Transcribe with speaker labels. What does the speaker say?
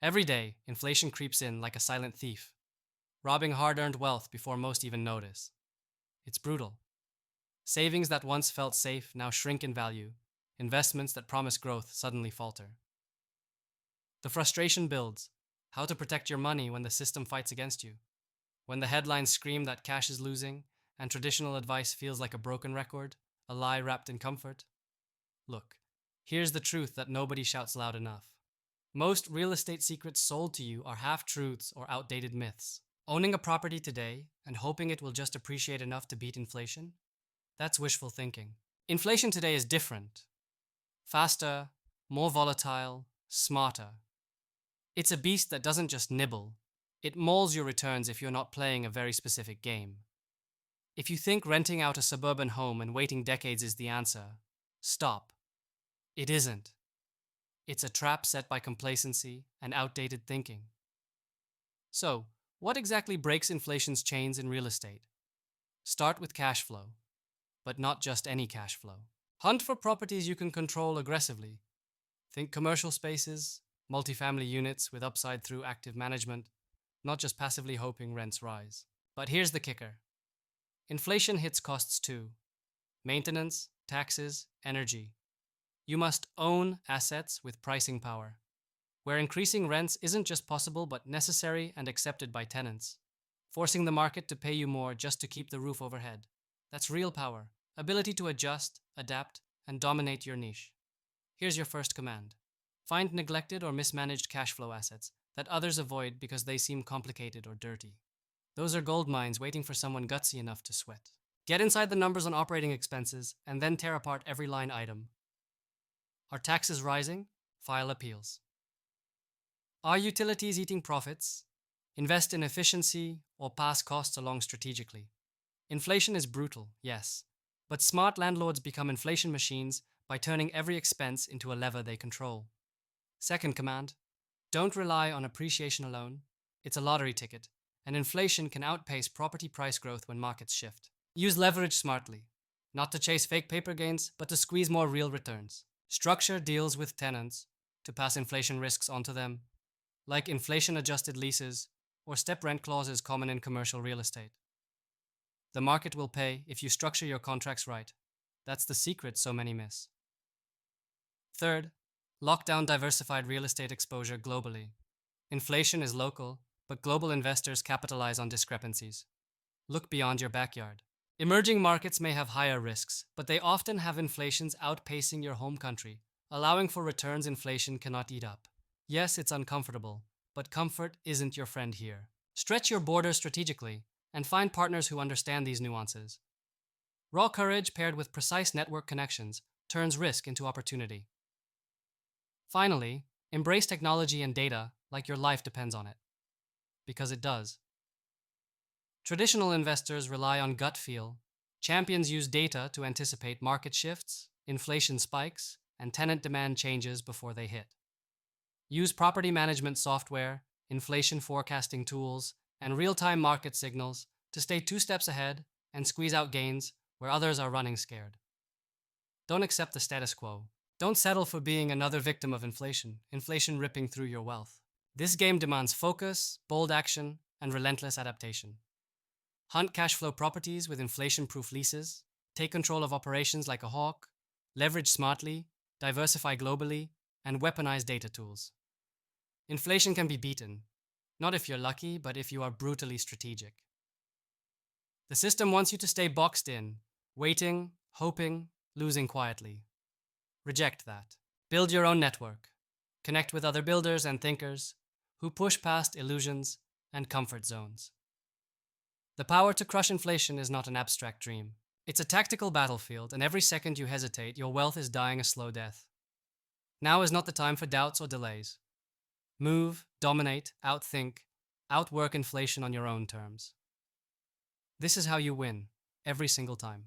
Speaker 1: Every day, inflation creeps in like a silent thief, robbing hard earned wealth before most even notice. It's brutal. Savings that once felt safe now shrink in value. Investments that promise growth suddenly falter. The frustration builds. How to protect your money when the system fights against you? When the headlines scream that cash is losing and traditional advice feels like a broken record, a lie wrapped in comfort? Look, here's the truth that nobody shouts loud enough. Most real estate secrets sold to you are half truths or outdated myths. Owning a property today and hoping it will just appreciate enough to beat inflation? That's wishful thinking. Inflation today is different, faster, more volatile, smarter. It's a beast that doesn't just nibble, it mauls your returns if you're not playing a very specific game. If you think renting out a suburban home and waiting decades is the answer, stop. It isn't. It's a trap set by complacency and outdated thinking. So, what exactly breaks inflation's chains in real estate? Start with cash flow, but not just any cash flow. Hunt for properties you can control aggressively. Think commercial spaces, multifamily units with upside through active management, not just passively hoping rents rise. But here's the kicker. Inflation hits costs too. Maintenance, taxes, energy. You must own assets with pricing power, where increasing rents isn't just possible but necessary and accepted by tenants, forcing the market to pay you more just to keep the roof overhead. That's real power, ability to adjust, adapt, and dominate your niche. Here's your first command. Find neglected or mismanaged cash flow assets that others avoid because they seem complicated or dirty. Those are gold mines waiting for someone gutsy enough to sweat. Get inside the numbers on operating expenses and then tear apart every line item. Are taxes rising? File appeals. Are utilities eating profits? Invest in efficiency or pass costs along strategically. Inflation is brutal, yes, but smart landlords become inflation machines by turning every expense into a lever they control. Second command, don't rely on appreciation alone. It's a lottery ticket, and inflation can outpace property price growth when markets shift. Use leverage smartly, not to chase fake paper gains, but to squeeze more real returns. Structure deals with tenants to pass inflation risks onto them, like inflation-adjusted leases or step rent clauses common in commercial real estate. The market will pay if you structure your contracts right. That's the secret so many miss. Third, lock down diversified real estate exposure globally. Inflation is local, but global investors capitalize on discrepancies. Look beyond your backyard. Emerging markets may have higher risks, but they often have inflations outpacing your home country, allowing for returns inflation cannot eat up. Yes, it's uncomfortable, but comfort isn't your friend here. Stretch your borders strategically and find partners who understand these nuances. Raw courage paired with precise network connections turns risk into opportunity. Finally, embrace technology and data like your life depends on it. Because it does. Traditional investors rely on gut feel. Champions use data to anticipate market shifts, inflation spikes, and tenant demand changes before they hit. Use property management software, inflation forecasting tools, and real-time market signals to stay 2 steps ahead and squeeze out gains where others are running scared. Don't accept the status quo. Don't settle for being another victim of inflation ripping through your wealth. This game demands focus, bold action, and relentless adaptation. Hunt cash flow properties with inflation-proof leases, take control of operations like a hawk, leverage smartly, diversify globally, and weaponize data tools. Inflation can be beaten, not if you're lucky, but if you are brutally strategic. The system wants you to stay boxed in, waiting, hoping, losing quietly. Reject that. Build your own network. Connect with other builders and thinkers who push past illusions and comfort zones. The power to crush inflation is not an abstract dream. It's a tactical battlefield, and every second you hesitate, your wealth is dying a slow death. Now is not the time for doubts or delays. Move, dominate, outthink, outwork inflation on your own terms. This is how you win, every single time.